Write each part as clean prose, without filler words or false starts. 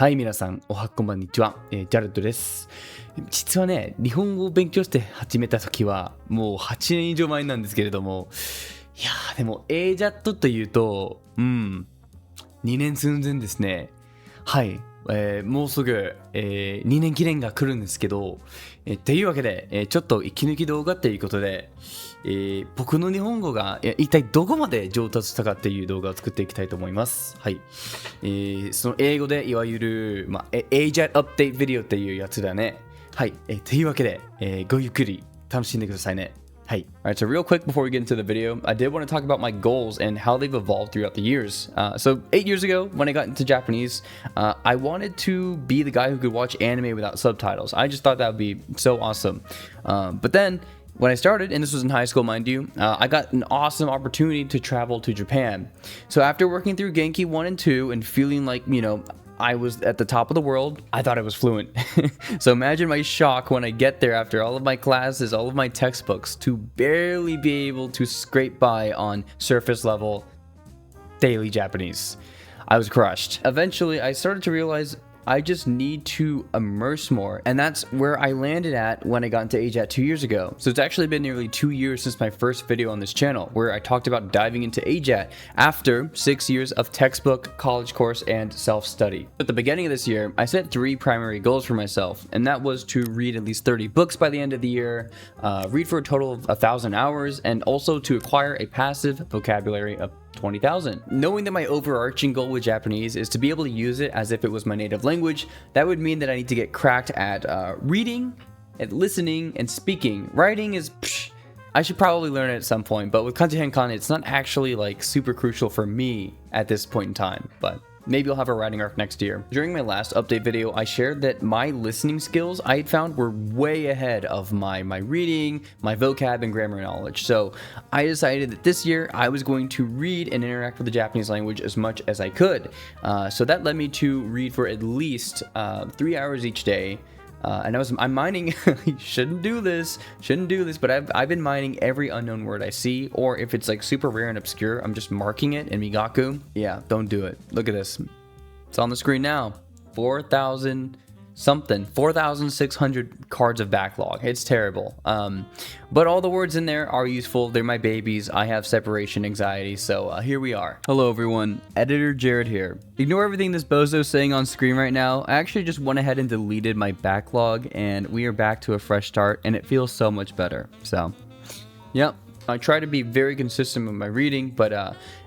はい、皆さん、おはこんばんにちは。ジャレットです。実はね、日本語を勉強して始めた時は、もう8年以上前なんですけれども、いやー、でも AJATT というと、2年寸前ですね。はい。もうすぐ、2年記念が来るんですけど、というわけで、ちょっと息抜き動画ということで、僕の日本語が一体どこまで上達したかっていう動画を作っていきたいと思います。はい。その英語でいわゆる、AJATT アップデートビデオっていうやつだね。はい。というわけで、ごゆっくり楽しんでくださいね。Hey, alright, so real quick before we get into the video, I did want to talk about my goals and how they've evolved throughout the years. So 8 years ago, when I got into Japanese, I wanted to be the guy who could watch anime without subtitles. I just thought that would be so awesome. But then, when I started, and this was in high school, mind you, I got an awesome opportunity to travel to Japan. So after working through Genki 1 and 2 and feeling like, I was at the top of the world, I thought I was fluent. So imagine my shock when I get there after all of my classes, all of my textbooks, to barely be able to scrape by on surface level daily Japanese. I was crushed. Eventually, I started to realize I just need to immerse more, and that's where I landed at when I got into AJATT 2 years ago. So it's actually been nearly 2 years since my first video on this channel, where I talked about diving into AJATT after 6 years of textbook, college course, and self-study. At the beginning of this year, I set 3 primary goals for myself, and that was to read at least 30 books by the end of the year, read for a total of 1,000 hours, and also to acquire a passive vocabulary of 20,000. Knowing that my overarching goal with Japanese is to be able to use it as if it was my native language, that would mean that I need to get cracked at reading, at listening, and speaking. Writing is, I should probably learn it at some point, but with Kanji Henkan, it's not actually like super crucial for me at this point in time, but maybe I'll have a writing arc next year. During my last update video, I shared that my listening skills I had found were way ahead of my reading, my vocab, and grammar knowledge. So I decided that this year I was going to read and interact with the Japanese language as much as I could. So that led me to read for at least 3 hours each day. And I'm mining, shouldn't do this, but I've been mining every unknown word I see, or if it's like super rare and obscure, I'm just marking it in Migaku. Yeah, don't do it. Look at this. It's on the screen now. 4,600 cards of backlog. It's terrible. But all the words in there are useful. They're my babies. I have separation anxiety, so here we are. Hello everyone, Editor Jared here. Ignore everything this bozo's saying on screen right now. I actually just went ahead and deleted my backlog, and we are back to a fresh start, and it feels so much better. So, yep. I try to be very consistent with my reading, but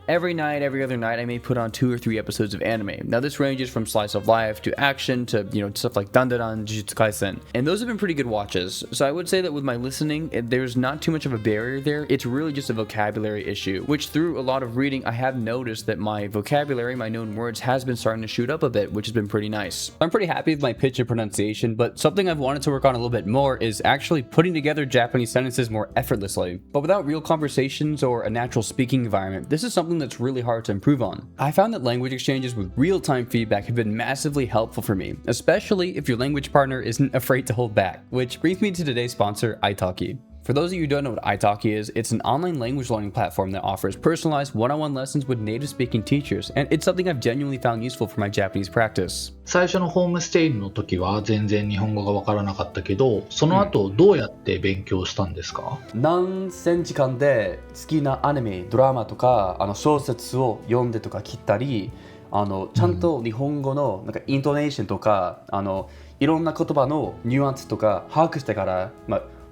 every other night, I may put on 2 or 3 episodes of anime. Now, this ranges from slice of life to action to, stuff like Dandadan, Jujutsu Kaisen. And those have been pretty good watches. So I would say that with my listening, there's not too much of a barrier there. It's really just a vocabulary issue, which through a lot of reading, I have noticed that my vocabulary, my known words, has been starting to shoot up a bit, which has been pretty nice. I'm pretty happy with my pitch and pronunciation, but something I've wanted to work on a little bit more is actually putting together Japanese sentences more effortlessly. But without real conversations or a natural speaking environment, this is something that's really hard to improve on. I found that language exchanges with real-time feedback have been massively helpful for me, especially if your language partner isn't afraid to hold back, which brings me to today's sponsor, italki. For those of you who don't know what italki is, it's an online language learning platform that offers personalized one-on-one lessons with native-speaking teachers, and it's something I've genuinely found useful for my Japanese practice. 最初のホームステイの時は全然日本語がわからなかったけど、その後どうやって勉強したんですか？何千時間で好きなアニメ、ドラマとか小説を読んでとか聞いたり、ちゃんと日本語のなんかイントネーションとかいろんな言葉のニュアンスとか把握してから、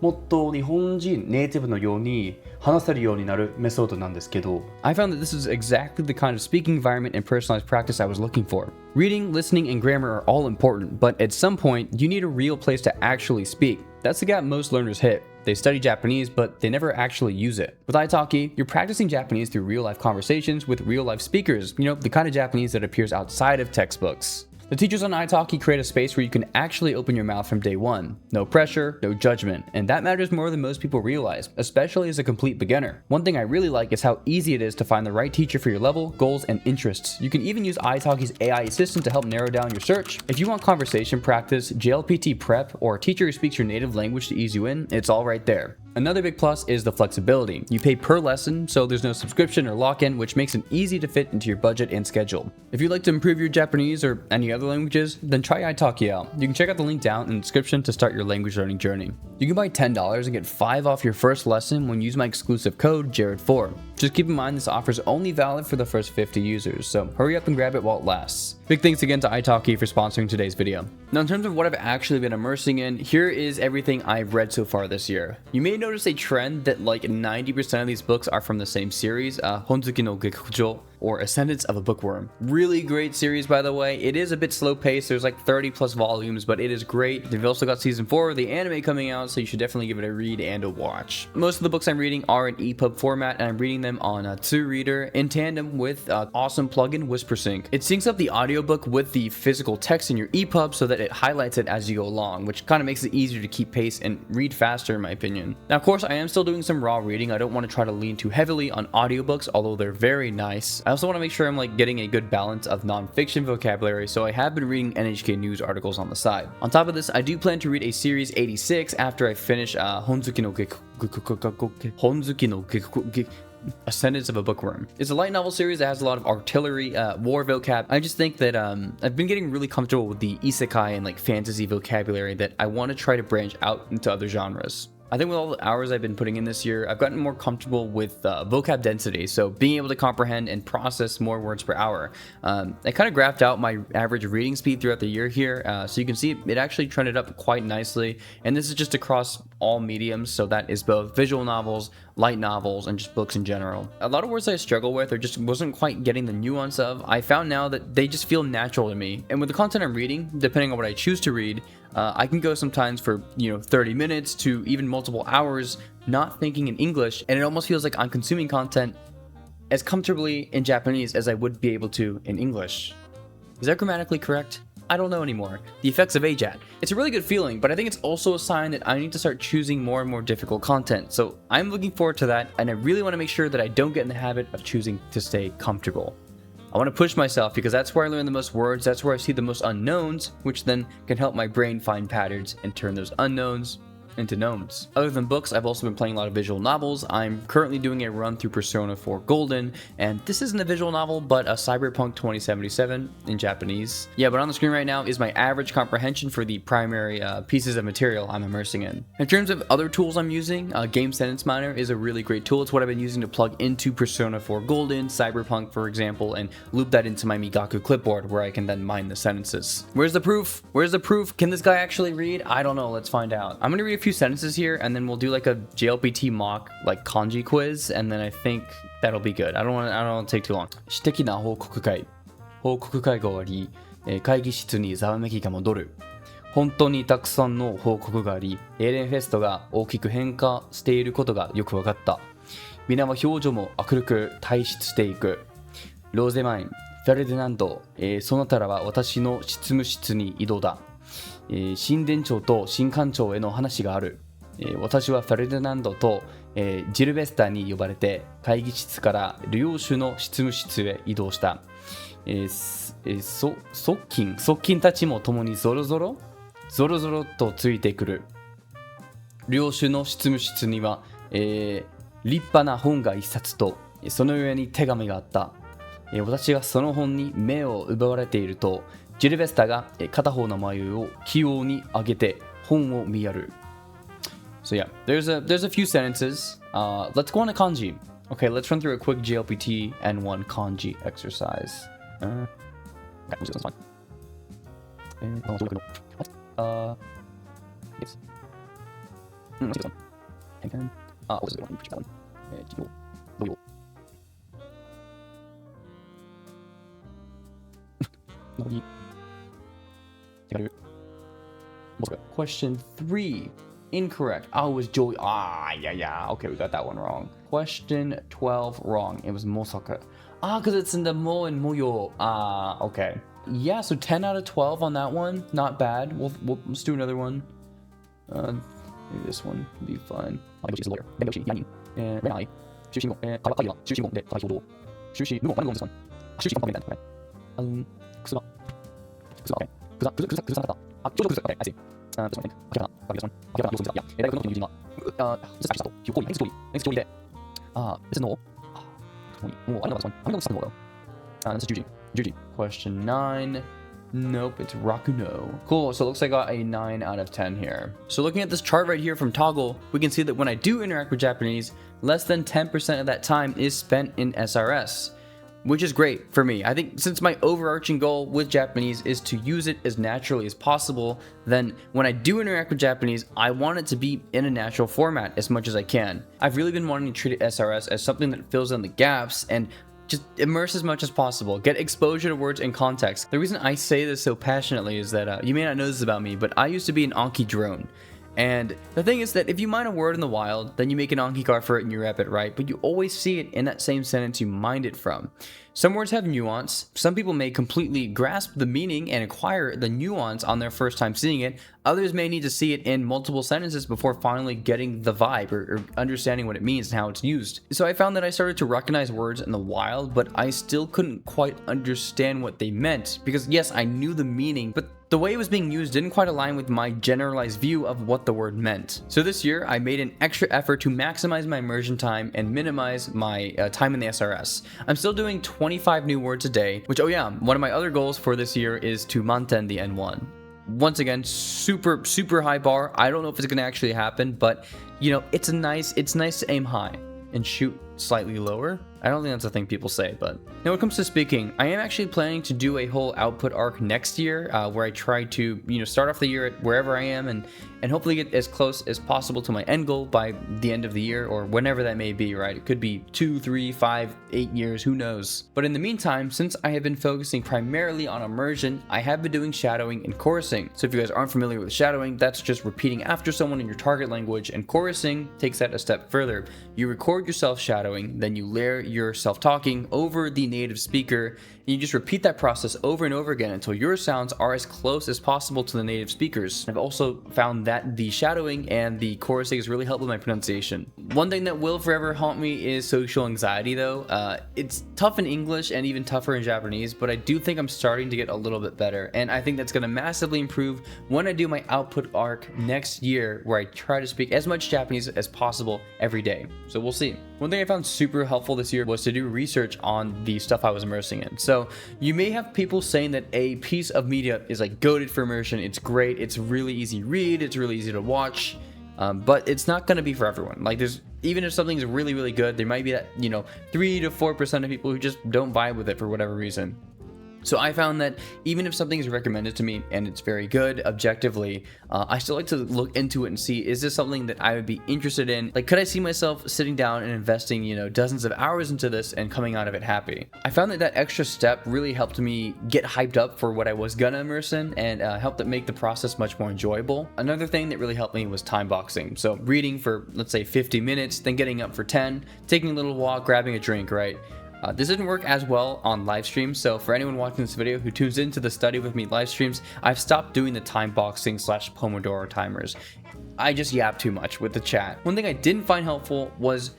もっと日本人ネイティブのように話せるようになるメソッドなんですけど、I found that this is exactly the kind of speaking environment and personalized practice I was looking for. Reading, listening, and grammar are all important, but at some point, you need a real place to actually speak. That's the gap most learners hit. They study Japanese, but they never actually use it. With italki, you're practicing Japanese through real-life conversations with real-life speakers, the kind of Japanese that appears outside of textbooks. The teachers on italki create a space where you can actually open your mouth from day one. No pressure, no judgment, and that matters more than most people realize, especially as a complete beginner. One thing I really like is how easy it is to find the right teacher for your level, goals, and interests. You can even use italki's AI assistant to help narrow down your search. If you want conversation practice, JLPT prep, or a teacher who speaks your native language to ease you in, it's all right there. Another big plus is the flexibility. You pay per lesson, so there's no subscription or lock-in, which makes it easy to fit into your budget and schedule. If you'd like to improve your Japanese or any other languages, then try italki out. You can check out the link down in the description to start your language learning journey. You can buy $10 and get 5 off your first lesson when you use my exclusive code JARED4. Just keep in mind this offer is only valid for the first 50 users, so hurry up and grab it while it lasts. Big thanks again to italki for sponsoring today's video. Now in terms of what I've actually been immersing in, here is everything I've read so far this year. You may notice a trend that like 90% of these books are from the same series, Honzuki no Gekujo, or Ascendance of a Bookworm. Really great series, by the way. It is a bit slow paced, there's like 30 plus volumes, but it is great. They've also got season 4 of the anime coming out, so you should definitely give it a read and a watch. Most of the books I'm reading are in EPUB format, and I'm reading them on a 2-reader in tandem with awesome plugin WhisperSync. It syncs up the audiobook with the physical text in your EPUB so that it highlights it as you go along, which kind of makes it easier to keep pace and read faster in my opinion. Now of course I am still doing some raw reading. I don't want to try to lean too heavily on audiobooks, although they're very nice. I also want to make sure I'm like getting a good balance of non-fiction vocabulary, so I have been reading NHK News articles on the side. On top of this, I do plan to read a series 86 after I finish Honzuki no Ascendance of a Bookworm. It's a light novel series that has a lot of artillery, war vocab. I just think that I've been getting really comfortable with the isekai and like fantasy vocabulary that I want to try to branch out into other genres. I think with all the hours I've been putting in this year, I've gotten more comfortable with vocab density, so being able to comprehend and process more words per hour. I kind of graphed out my average reading speed throughout the year here, so you can see it actually trended up quite nicely, and this is just across all mediums, so that is both visual novels, light novels, and just books in general. A lot of words I struggle with or just wasn't quite getting the nuance of, I found now that they just feel natural to me. And with the content I'm reading, depending on what I choose to read, I can go sometimes for 30 minutes to even multiple hours not thinking in English, and it almost feels like I'm consuming content as comfortably in Japanese as I would be able to in English. Is that grammatically correct? I don't know anymore. The effects of AJATT. It's a really good feeling, but I think it's also a sign that I need to start choosing more and more difficult content. So I'm looking forward to that, and I really want to make sure that I don't get in the habit of choosing to stay comfortable. I want to push myself because that's where I learn the most words, that's where I see the most unknowns, which then can help my brain find patterns and turn those unknowns into knowns. Other than books, I've also been playing a lot of visual novels. I'm currently doing a run through Persona 4 Golden, and this isn't a visual novel, but a Cyberpunk 2077 in Japanese. Yeah, but on the screen right now is my average comprehension for the primary pieces of material I'm immersing in. In terms of other tools I'm using, Game Sentence Miner is a really great tool. It's what I've been using to plug into Persona 4 Golden, Cyberpunk for example, and loop that into my Migaku clipboard where I can then mine the sentences. Where's the proof? Where's the proof? Can this guy actually read? I don't know, let's find out. I'm gonna read a few sentences here, and then we'll do like a JLPT mock like kanji quiz, and then I think that'll be good. I don't want to take too long. 私的な報告会が終わり、会議室にざわめきが戻る。本当にたくさんの報告があり、エーレンフェストが大きく変化していることがよく分かった。皆は表情も明るく退出していく。ローゼマイン、フェルディナンド、その他らは私の執務室に移動だ。新店長と新館長への話がある。私はフェルディナンドと、ジルベスターに呼ばれて会議室から領主の執務室へ移動した。側近たちも共にゾロゾロとついてくる。領主の執務室には、立派な本が一冊とその上に手紙があった。私がその本に目を奪われていると、ジルベスタが片方の眉を器用に上げて本を見やる。So yeah, there's a few sentences. Let's go on to kanji. Okay, let's run through a quick JLPT and one kanji exercise. Okay, this is fine. Yes. Let's do this one. And what was the one? Question 3. Incorrect. Oh, it was Joey. Yeah. Okay, we got that one wrong. Question 12 wrong. It was Mosaka. Because it's in the Mo and Moyo. Okay. Yeah, so 10 out of 12 on that one. Not bad. Let's do another one. Maybe this one would be fun. Bengoshi is a lawyer. Bengoshi, Yanin. Renai. Shushi no. Kawakari wa Shushi no de katai hyoudou. Shushi no. What am I going this one? Shushi no. Okay. Kusuga. Okay. Kusuga. Okay, I see. this one, I think. This one. Yeah. This is no. I know this one. I'm gonna listen though. This is Juji. Juji. Question 9. Nope, it's Rakuno. Cool, so it looks like I got a 9 out of 10 here. So looking at this chart right here from Toggle, we can see that when I do interact with Japanese, less than 10% of that time is spent in SRS, which is great for me. I think since my overarching goal with Japanese is to use it as naturally as possible, then when I do interact with Japanese, I want it to be in a natural format as much as I can. I've really been wanting to treat SRS as something that fills in the gaps and just immerse as much as possible. Get exposure to words and context. The reason I say this so passionately is that you may not know this about me, but I used to be an Anki drone. And the thing is that if you mine a word in the wild, then you make an Anki card for it and you rep it right, but you always see it in that same sentence you mined it from. Some words have nuance. Some people may completely grasp the meaning and acquire the nuance on their first time seeing it. Others may need to see it in multiple sentences before finally getting the vibe or understanding what it means and how it's used. So I found that I started to recognize words in the wild, but I still couldn't quite understand what they meant because yes, I knew the meaning, but the way it was being used didn't quite align with my generalized view of what the word meant. So this year, I made an extra effort to maximize my immersion time and minimize my time in the SRS. I'm still doing 25 new words a day, which, oh yeah, one of my other goals for this year is to manten the N1. Once again, super high bar. I don't know if it's gonna actually happen, but you know, it's nice to aim high and shoot slightly lower. I don't think that's a thing people say, but now when it comes to speaking, I am actually planning to do a whole output arc next year where I try to, you know, start off the year at wherever I am and hopefully get as close as possible to my end goal by the end of the year or whenever that may be, right? It could be 2, 3, 5, 8 years, who knows? But in the meantime, since I have been focusing primarily on immersion, I have been doing shadowing and chorusing. So if you guys aren't familiar with shadowing, that's just repeating after someone in your target language, and chorusing takes that a step further. You record yourself shadowing, then you layer yourself talking over the native speaker, and you just repeat that process over and over again until your sounds are as close as possible to the native speakers. I've also found that the shadowing and the chorusing has really helped with my pronunciation. One thing that will forever haunt me is social anxiety though. It's tough in English and even tougher in Japanese, but I do think I'm starting to get a little bit better, and I think that's going to massively improve when I do my output arc next year where I try to speak as much Japanese as possible every day. So we'll see. One thing I found super helpful this year was to do research on the stuff I was immersing in. So you may have people saying that a piece of media is like goated for immersion. It's great. It's really easy to read. It's really easy to watch. But it's not going to be for everyone. Like even if something's really good, there might be that, 3 to 4% of people who just don't vibe with it for whatever reason. So I found that even if something is recommended to me and it's very good objectively, I still like to look into it and see, is this something that I would be interested in? Like, could I see myself sitting down and investing, dozens of hours into this and coming out of it happy? I found that extra step really helped me get hyped up for what I was gonna immerse in and helped it make the process much more enjoyable. Another thing that really helped me was time boxing. So reading for, let's say, 50 minutes, then getting up for 10, taking a little walk, grabbing a drink, right? This didn't work as well on live streams, so for anyone watching this video who tunes into the study with me live streams, I've stopped doing the time boxing / Pomodoro timers. I just yap too much with the chat. One thing I didn't find helpful was,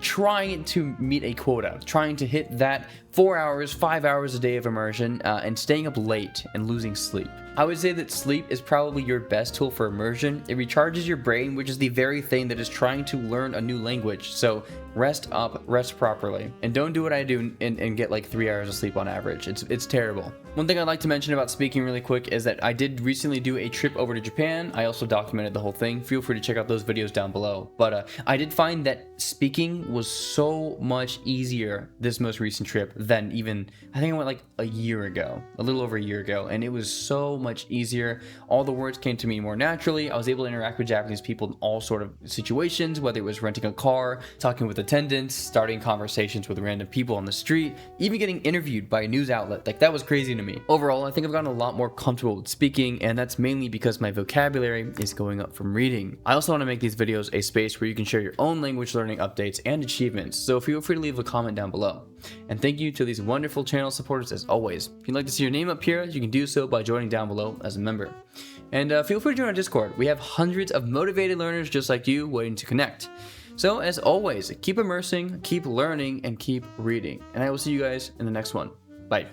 trying to meet a quota, trying to hit that 4 hours, 5 hours a day of immersion, and staying up late and losing sleep. I would say that sleep is probably your best tool for immersion. It recharges your brain, which is the very thing that is trying to learn a new language. So rest up, rest properly, and don't do what I do and get like 3 hours of sleep on average. It's terrible. One thing I'd like to mention about speaking really quick is that I did recently do a trip over to Japan. I also documented the whole thing. Feel free to check out those videos down below. But I did find that speaking was so much easier this most recent trip than even, I think I went like a year ago, a little over a year ago, and it was so much easier. All the words came to me more naturally. I was able to interact with Japanese people in all sort of situations, whether it was renting a car, talking with attendants, starting conversations with random people on the street, even getting interviewed by a news outlet. Like, that was crazy to me. Overall, I think I've gotten a lot more comfortable with speaking, and that's mainly because my vocabulary is going up from reading. I also want to make these videos a space where you can share your own language learning updates and achievements, so feel free to leave a comment down below. And thank you to these wonderful channel supporters as always. If you'd like to see your name up here, you can do so by joining down below as a member. And feel free to join our Discord. We have hundreds of motivated learners just like you waiting to connect. So as always, keep immersing, keep learning, and keep reading. And I will see you guys in the next one. Bye.